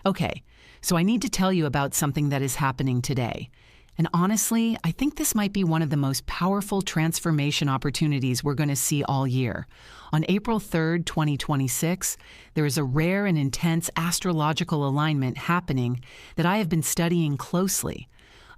Okay, so I need to tell you about something that is happening today. And honestly, I think this might be one of the most powerful transformation opportunities we're going to see all year. On April 3rd, 2026, there is a rare and intense astrological alignment happening that I have been studying closely.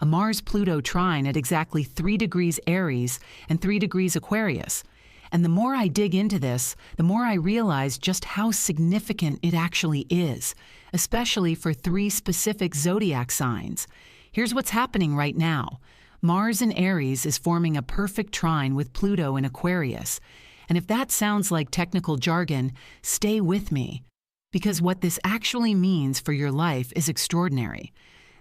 A Mars-Pluto trine at exactly 3 degrees Aries and 3 degrees Aquarius. And the more I dig into this, the more I realize just how significant it actually is, especially for 3 specific zodiac signs. Here's what's happening right now. Mars in Aries is forming a perfect trine with Pluto in Aquarius. And if that sounds like technical jargon, stay with me. Because what this actually means for your life is extraordinary.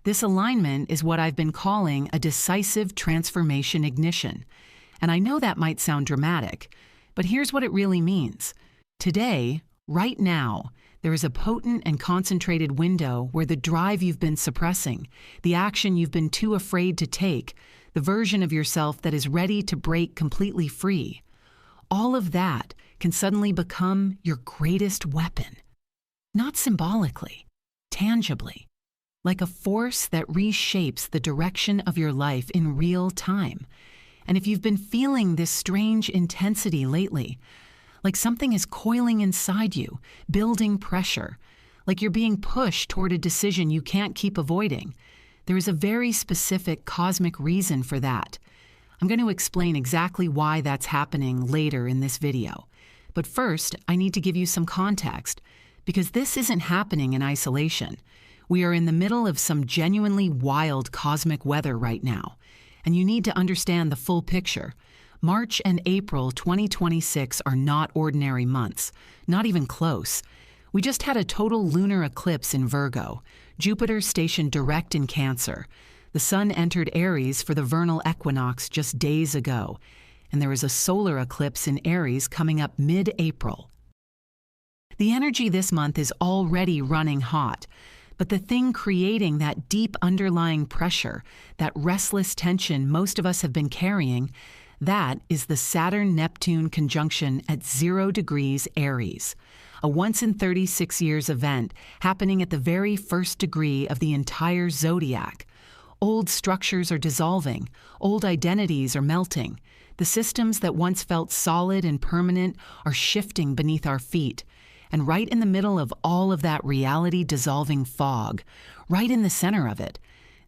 This alignment is what I've been calling a decisive transformation ignition. And I know that might sound dramatic, but here's what it really means. Today, right now, there is a potent and concentrated window where the drive you've been suppressing, the action you've been too afraid to take, the version of yourself that is ready to break completely free, all of that can suddenly become your greatest weapon. Not symbolically, tangibly, like a force that reshapes the direction of your life in real time. And if you've been feeling this strange intensity lately, like something is coiling inside you, building pressure, like you're being pushed toward a decision you can't keep avoiding, there is a very specific cosmic reason for that. I'm going to explain exactly why that's happening later in this video. But first, I need to give you some context, because this isn't happening in isolation. We are in the middle of some genuinely wild cosmic weather right now. And you need to understand the full picture. March and April 2026 are not ordinary months, not even close. We just had a total lunar eclipse in Virgo, Jupiter stationed direct in Cancer. The sun entered Aries for the vernal equinox just days ago, and there is a solar eclipse in Aries coming up mid-April. The energy this month is already running hot. But the thing creating that deep underlying pressure, that restless tension most of us have been carrying, that is the Saturn-Neptune conjunction at 0 degrees Aries, a once-in-36 years event happening at the very first degree of the entire zodiac. Old structures are dissolving, old identities are melting. The systems that once felt solid and permanent are shifting beneath our feet. And right in the middle of all of that reality-dissolving fog, right in the center of it,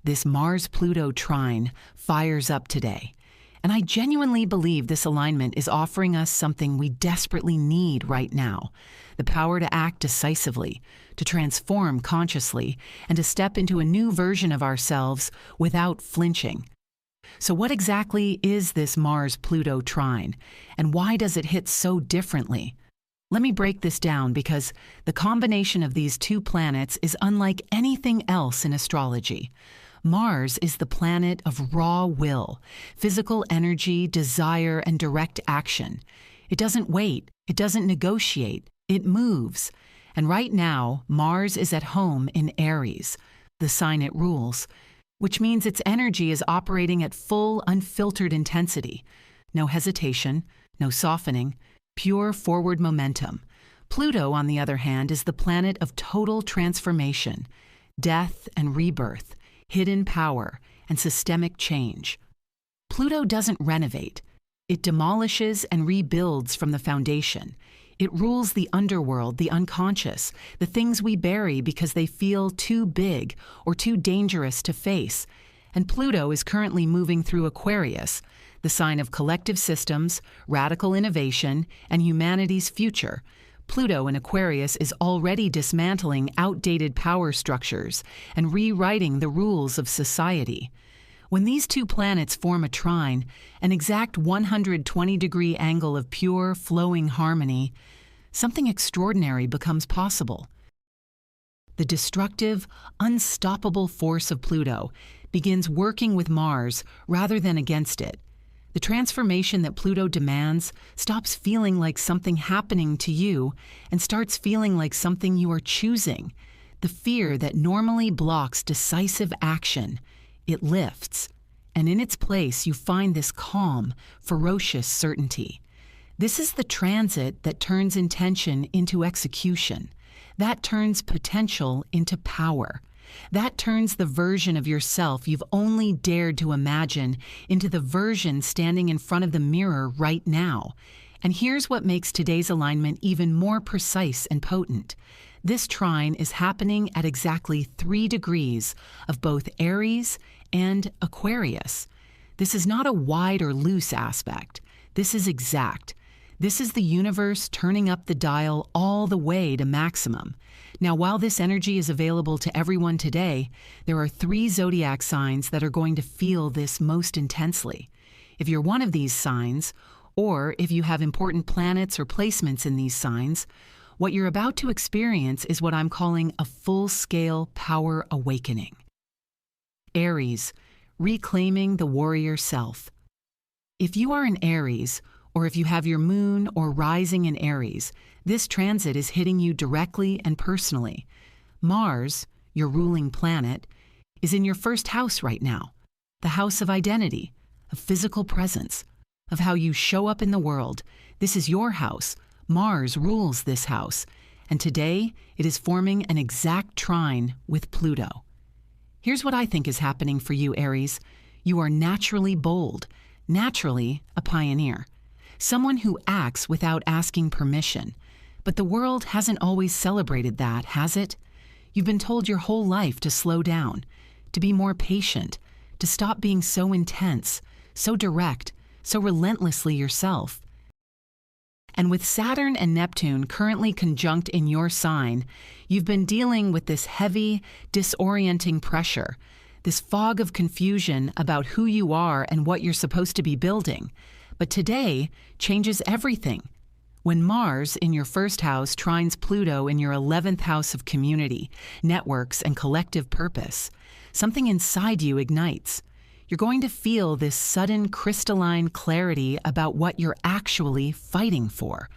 this Mars-Pluto trine fires up today. And I genuinely believe this alignment is offering us something we desperately need right now, the power to act decisively, to transform consciously, and to step into a new version of ourselves without flinching. So what exactly is this Mars-Pluto trine, and why does it hit so differently? Let me break this down because the combination of these 2 planets is unlike anything else in astrology. Mars is the planet of raw will, physical energy, desire, and direct action. It doesn't wait, it doesn't negotiate, it moves. And right now, Mars is at home in Aries, the sign it rules, which means its energy is operating at full, unfiltered intensity. No hesitation, no softening, pure forward momentum. Pluto, on the other hand, is the planet of total transformation, death and rebirth, hidden power, and systemic change. Pluto doesn't renovate. It demolishes and rebuilds from the foundation. It rules the underworld, the unconscious, the things we bury because they feel too big or too dangerous to face. And Pluto is currently moving through Aquarius, the sign of collective systems, radical innovation, and humanity's future. Pluto in Aquarius is already dismantling outdated power structures and rewriting the rules of society. When these 2 planets form a trine, an exact 120-degree angle of pure, flowing harmony, something extraordinary becomes possible. The destructive, unstoppable force of Pluto begins working with Mars rather than against it. The transformation that Pluto demands stops feeling like something happening to you and starts feeling like something you are choosing. The fear that normally blocks decisive action, it lifts. And in its place, you find this calm, ferocious certainty. This is the transit that turns intention into execution. That turns potential into power. That turns the version of yourself you've only dared to imagine into the version standing in front of the mirror right now. And here's what makes today's alignment even more precise and potent. This trine is happening at exactly 3 degrees of both Aries and Aquarius. This is not a wide or loose aspect. This is exact. This is the universe turning up the dial all the way to maximum. Now, while this energy is available to everyone today, there are 3 zodiac signs that are going to feel this most intensely. If you're one of these signs, or if you have important planets or placements in these signs, what you're about to experience is what I'm calling a full-scale power awakening. Aries, reclaiming the warrior self. If you are an Aries, or if you have your moon or rising in Aries, this transit is hitting you directly and personally. Mars, your ruling planet, is in your first house right now, the house of identity, of physical presence, of how you show up in the world. This is your house. Mars rules this house, and today it is forming an exact trine with Pluto. Here's what I think is happening for you, Aries. You are naturally bold, naturally a pioneer, someone who acts without asking permission. But the world hasn't always celebrated that, has it? You've been told your whole life to slow down, to be more patient, to stop being so intense, so direct, so relentlessly yourself. And with Saturn and Neptune currently conjunct in your sign, you've been dealing with this heavy, disorienting pressure, this fog of confusion about who you are and what you're supposed to be building. But today changes everything. When Mars in your first house trines Pluto in your 11th house of community, networks, and collective purpose, something inside you ignites. You're going to feel this sudden crystalline clarity about what you're actually fighting for.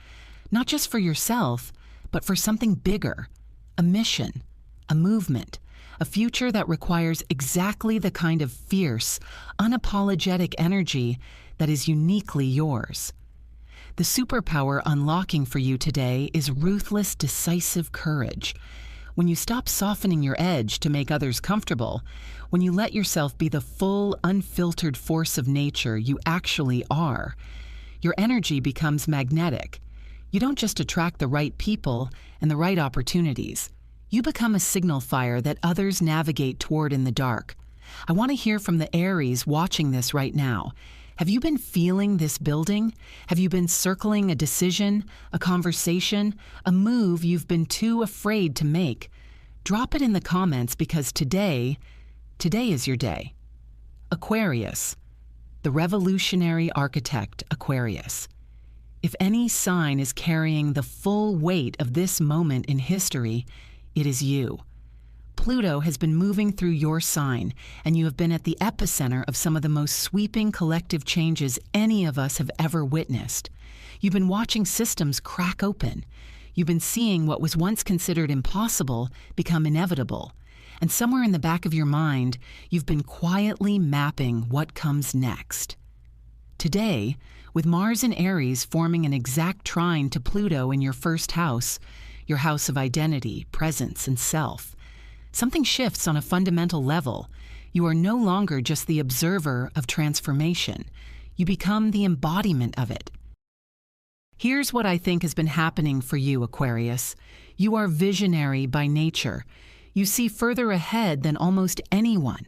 Not just for yourself, but for something bigger, a mission, a movement, a future that requires exactly the kind of fierce, unapologetic energy that is uniquely yours. The superpower unlocking for you today is ruthless, decisive courage. When you stop softening your edge to make others comfortable, when you let yourself be the full, unfiltered force of nature you actually are, your energy becomes magnetic. You don't just attract the right people and the right opportunities. You become a signal fire that others navigate toward in the dark. I want to hear from the Aries watching this right now. Have you been feeling this building? Have you been circling a decision, a conversation, a move you've been too afraid to make? Drop it in the comments because today is your day. Aquarius, the revolutionary architect Aquarius. If any sign is carrying the full weight of this moment in history, it is you. Pluto has been moving through your sign, and you have been at the epicenter of some of the most sweeping collective changes any of us have ever witnessed. You've been watching systems crack open. You've been seeing what was once considered impossible become inevitable. And somewhere in the back of your mind, you've been quietly mapping what comes next. Today, with Mars and Aries forming an exact trine to Pluto in your first house, your house of identity, presence, and self, something shifts on a fundamental level. You are no longer just the observer of transformation. You become the embodiment of it. Here's what I think has been happening for you, Aquarius. You are visionary by nature. You see further ahead than almost anyone.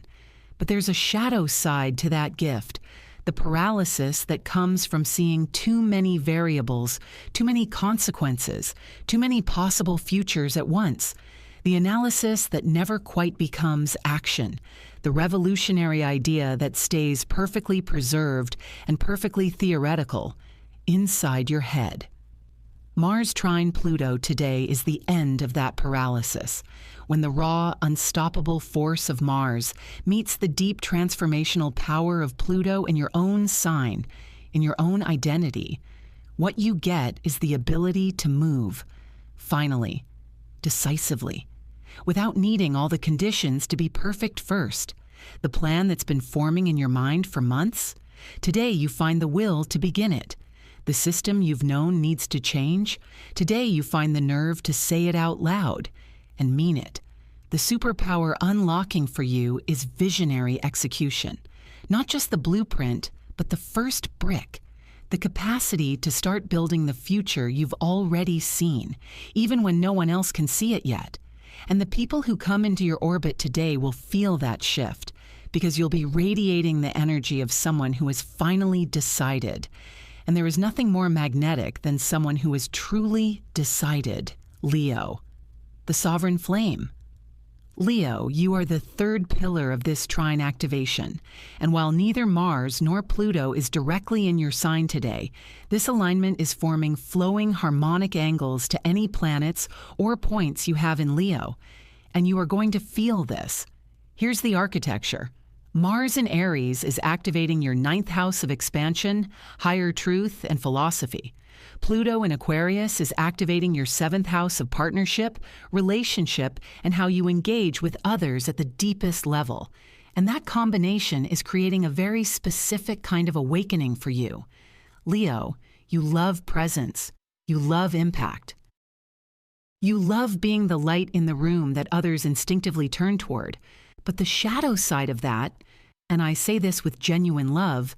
But there's a shadow side to that gift, the paralysis that comes from seeing too many variables, too many consequences, too many possible futures at once. The analysis that never quite becomes action, the revolutionary idea that stays perfectly preserved and perfectly theoretical inside your head. Mars trine Pluto today is the end of that paralysis, when the raw, unstoppable force of Mars meets the deep transformational power of Pluto in your own sign, in your own identity. What you get is the ability to move, finally, decisively, without needing all the conditions to be perfect first. The plan that's been forming in your mind for months, today you find the will to begin it. The system you've known needs to change. Today you find the nerve to say it out loud and mean it. The superpower unlocking for you is visionary execution. Not just the blueprint, but the first brick. The capacity to start building the future you've already seen, even when no one else can see it yet. And the people who come into your orbit today will feel that shift, because you'll be radiating the energy of someone who has finally decided. And there is nothing more magnetic than someone who has truly decided. Leo, the sovereign flame. Leo, you are the third pillar of this trine activation, and while neither Mars nor Pluto is directly in your sign today, this alignment is forming flowing harmonic angles to any planets or points you have in Leo, and you are going to feel this. Here's the architecture. Mars in Aries is activating your 9th house of expansion, higher truth, and philosophy. Pluto in Aquarius is activating your 7th house of partnership, relationship, and how you engage with others at the deepest level. And that combination is creating a very specific kind of awakening for you. Leo, you love presence. You love impact. You love being the light in the room that others instinctively turn toward. But the shadow side of that, and I say this with genuine love,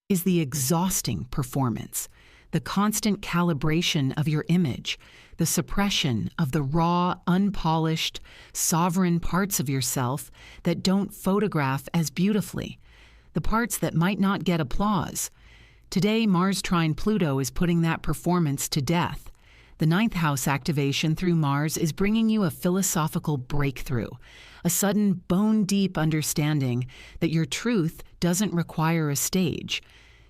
is the exhausting performance. The constant calibration of your image, the suppression of the raw, unpolished, sovereign parts of yourself that don't photograph as beautifully, the parts that might not get applause. Today, Mars trine Pluto is putting that performance to death. The 9th house activation through Mars is bringing you a philosophical breakthrough, a sudden bone-deep understanding that your truth doesn't require a stage,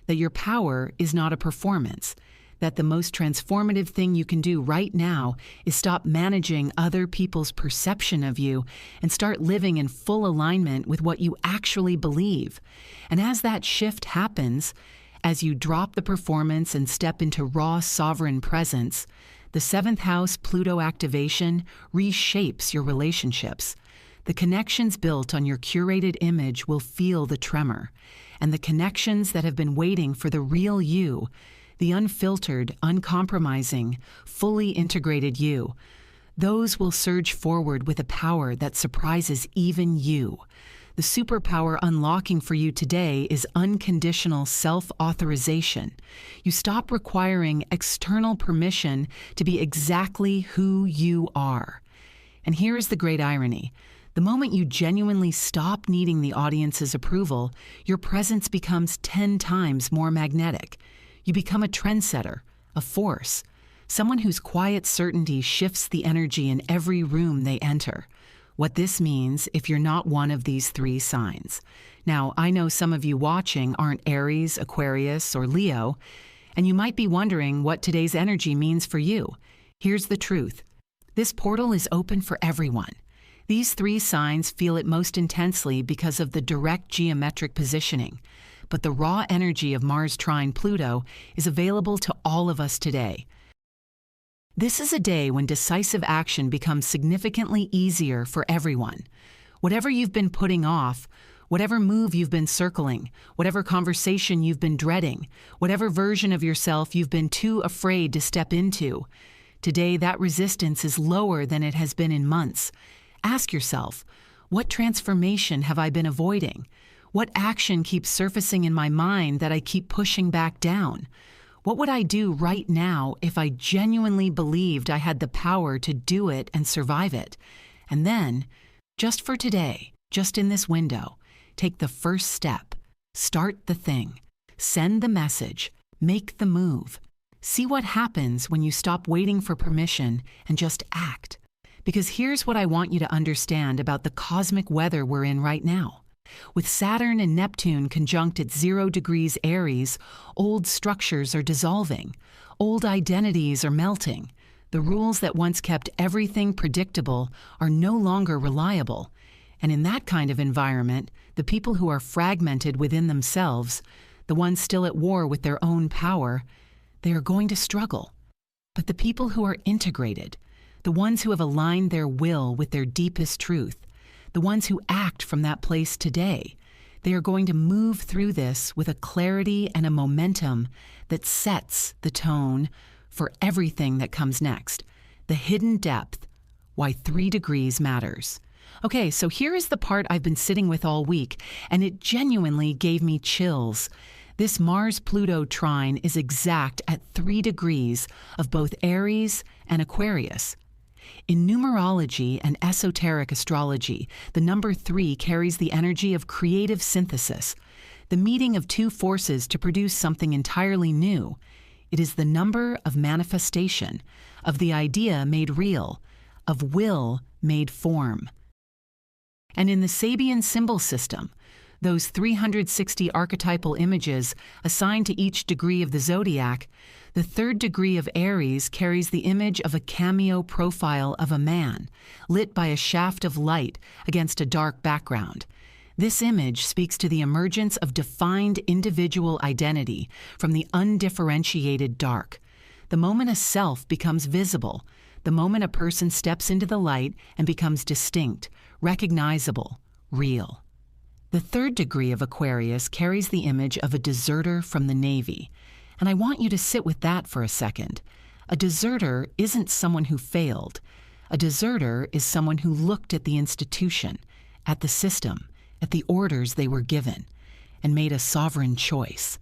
that your power is not a performance, that the most transformative thing you can do right now is stop managing other people's perception of you and start living in full alignment with what you actually believe. And as that shift happens, as you drop the performance and step into raw sovereign presence, the 7th house Pluto activation reshapes your relationships. The connections built on your curated image will feel the tremor, and the connections that have been waiting for the real you, the unfiltered, uncompromising, fully integrated you, those will surge forward with a power that surprises even you. The superpower unlocking for you today is unconditional self-authorization. You stop requiring external permission to be exactly who you are. And here is the great irony. The moment you genuinely stop needing the audience's approval, your presence becomes 10 times more magnetic. You become a trendsetter, a force, someone whose quiet certainty shifts the energy in every room they enter. What this means if you're not one of these 3 signs. Now, I know some of you watching aren't Aries, Aquarius, or Leo, and you might be wondering what today's energy means for you. Here's the truth. This portal is open for everyone. These 3 signs feel it most intensely because of the direct geometric positioning, but the raw energy of Mars trine Pluto is available to all of us today. This is a day when decisive action becomes significantly easier for everyone. Whatever you've been putting off, whatever move you've been circling, whatever conversation you've been dreading, whatever version of yourself you've been too afraid to step into, today that resistance is lower than it has been in months. Ask yourself, what transformation have I been avoiding? What action keeps surfacing in my mind that I keep pushing back down? What would I do right now if I genuinely believed I had the power to do it and survive it? And then, just for today, just in this window, take the first step. Start the thing. Send the message. Make the move. See what happens when you stop waiting for permission and just act. Because here's what I want you to understand about the cosmic weather we're in right now. With Saturn and Neptune conjunct at 0 degrees Aries, old structures are dissolving. Old identities are melting. The rules that once kept everything predictable are no longer reliable. And in that kind of environment, the people who are fragmented within themselves, the ones still at war with their own power, they are going to struggle. But the people who are integrated, the ones who have aligned their will with their deepest truth, the ones who act from that place today, They are going to move through this with a clarity and a momentum that sets the tone for everything that comes next. The hidden depth, why 3 degrees matters. Okay, so here is the part I've been sitting with all week, and it genuinely gave me chills. This Mars-Pluto trine is exact at 3 degrees of both Aries and Aquarius. In numerology and esoteric astrology, the number 3 carries the energy of creative synthesis, the meeting of 2 forces to produce something entirely new. It is the number of manifestation, of the idea made real, of will made form. And in the Sabian symbol system, those 360 archetypal images assigned to each degree of the zodiac, the 3rd degree of Aries carries the image of a cameo profile of a man, lit by a shaft of light against a dark background. This image speaks to the emergence of defined individual identity from the undifferentiated dark. The moment a self becomes visible, the moment a person steps into the light and becomes distinct, recognizable, real. The 3rd degree of Aquarius carries the image of a deserter from the Navy, and I want you to sit with that for a second. A deserter isn't someone who failed. A deserter is someone who looked at the institution, at the system, at the orders they were given, and made a sovereign choice.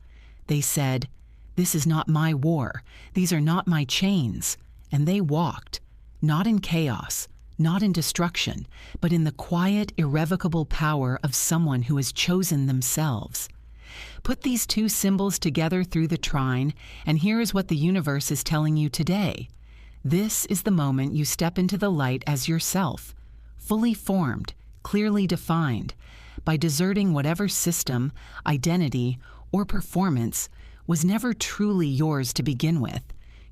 They said, "This is not my war. These are not my chains." And they walked, not in chaos, not in destruction, but in the quiet, irrevocable power of someone who has chosen themselves. Put these 2 symbols together through the trine, and here is what the universe is telling you today. This is the moment you step into the light as yourself, fully formed, clearly defined, by deserting whatever system, identity, or performance was never truly yours to begin with.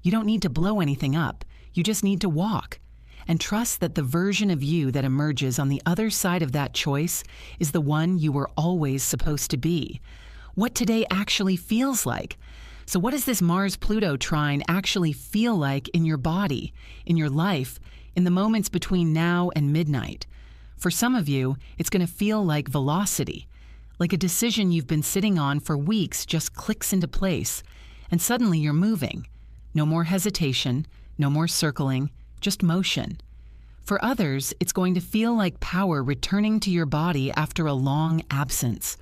You don't need to blow anything up. You just need to walk. And trust that the version of you that emerges on the other side of that choice is the one you were always supposed to be. What today actually feels like. So what does this Mars-Pluto trine actually feel like in your body, in your life, in the moments between now and midnight? For some of you, it's going to feel like velocity, like a decision you've been sitting on for weeks just clicks into place, and suddenly you're moving. No more hesitation, no more circling, just motion. For others, it's going to feel like power returning to your body after a long absence,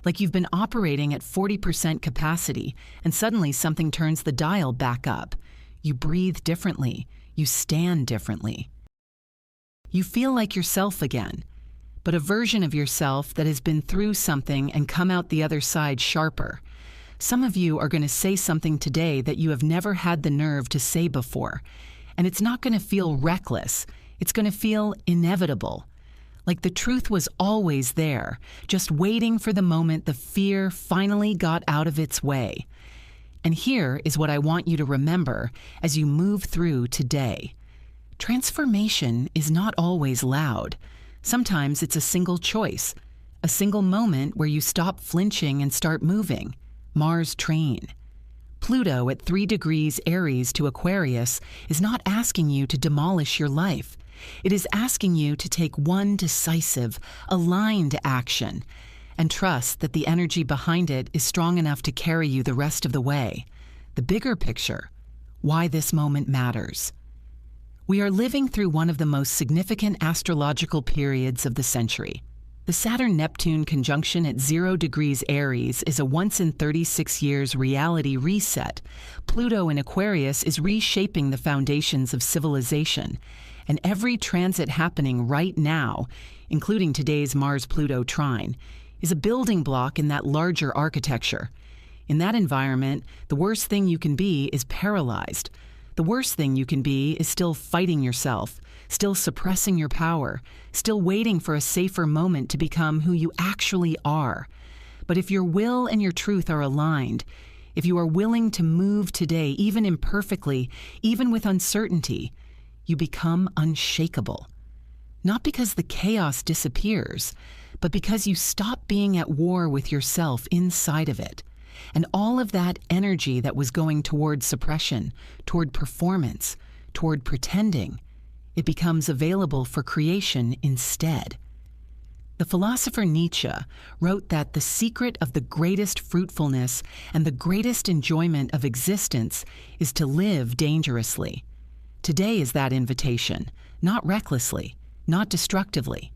like you've been operating at 40% capacity and suddenly something turns the dial back up. You breathe differently, you stand differently. You feel like yourself again, but a version of yourself that has been through something and come out the other side sharper. Some of you are going to say something today that you have never had the nerve to say before. And it's not going to feel reckless. It's going to feel inevitable. Like the truth was always there, just waiting for the moment the fear finally got out of its way. And here is what I want you to remember as you move through today. Transformation is not always loud. Sometimes it's a single choice, a single moment where you stop flinching and start moving. Mars trine. Pluto at 3 degrees Aries to Aquarius is not asking you to demolish your life. It is asking you to take one decisive, aligned action and trust that the energy behind it is strong enough to carry you the rest of the way. The bigger picture, why this moment matters. We are living through one of the most significant astrological periods of the century. The Saturn-Neptune conjunction at 0 degrees Aries is a once in 36 years reality reset. Pluto in Aquarius is reshaping the foundations of civilization. And every transit happening right now, including today's Mars-Pluto trine, is a building block in that larger architecture. In that environment, the worst thing you can be is paralyzed. The worst thing you can be is still fighting yourself, still suppressing your power, still waiting for a safer moment to become who you actually are. But if your will and your truth are aligned, if you are willing to move today, even imperfectly, even with uncertainty, you become unshakable. Not because the chaos disappears, but because you stop being at war with yourself inside of it. And all of that energy that was going toward suppression, toward performance, toward pretending, it becomes available for creation instead. The philosopher Nietzsche wrote that the secret of the greatest fruitfulness and the greatest enjoyment of existence is to live dangerously. Today is that invitation, not recklessly, not destructively,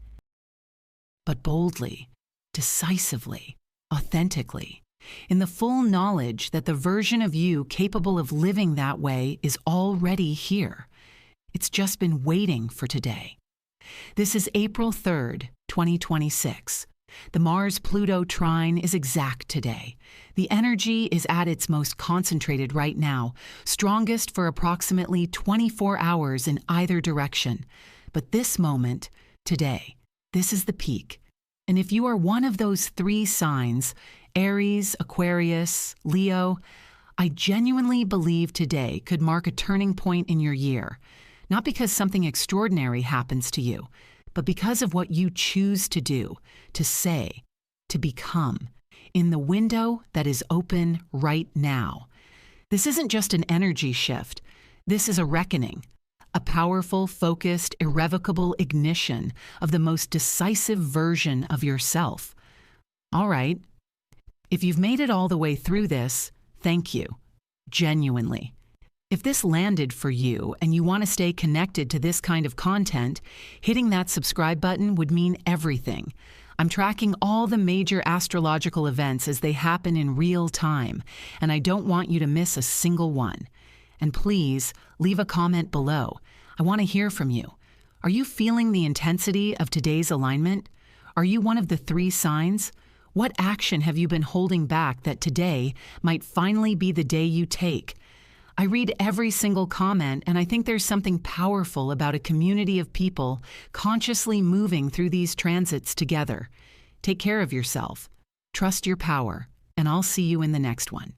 but boldly, decisively, authentically, in the full knowledge that the version of you capable of living that way is already here. It's just been waiting for today. This is April 3rd, 2026. The Mars-Pluto trine is exact today. The energy is at its most concentrated right now, strongest for approximately 24 hours in either direction. But this moment, today, this is the peak. And if you are one of those 3 signs, Aries, Aquarius, Leo, I genuinely believe today could mark a turning point in your year. Not because something extraordinary happens to you, but because of what you choose to do, to say, to become, in the window that is open right now. This isn't just an energy shift. This is a reckoning, a powerful, focused, irrevocable ignition of the most decisive version of yourself. All right. If you've made it all the way through this, thank you. Genuinely. If this landed for you and you want to stay connected to this kind of content, hitting that subscribe button would mean everything. I'm tracking all the major astrological events as they happen in real time, and I don't want you to miss a single one. And please, leave a comment below. I want to hear from you. Are you feeling the intensity of today's alignment? Are you one of the 3 signs? What action have you been holding back that today might finally be the day you take? I read every single comment, and I think there's something powerful about a community of people consciously moving through these transits together. Take care of yourself, trust your power, and I'll see you in the next one.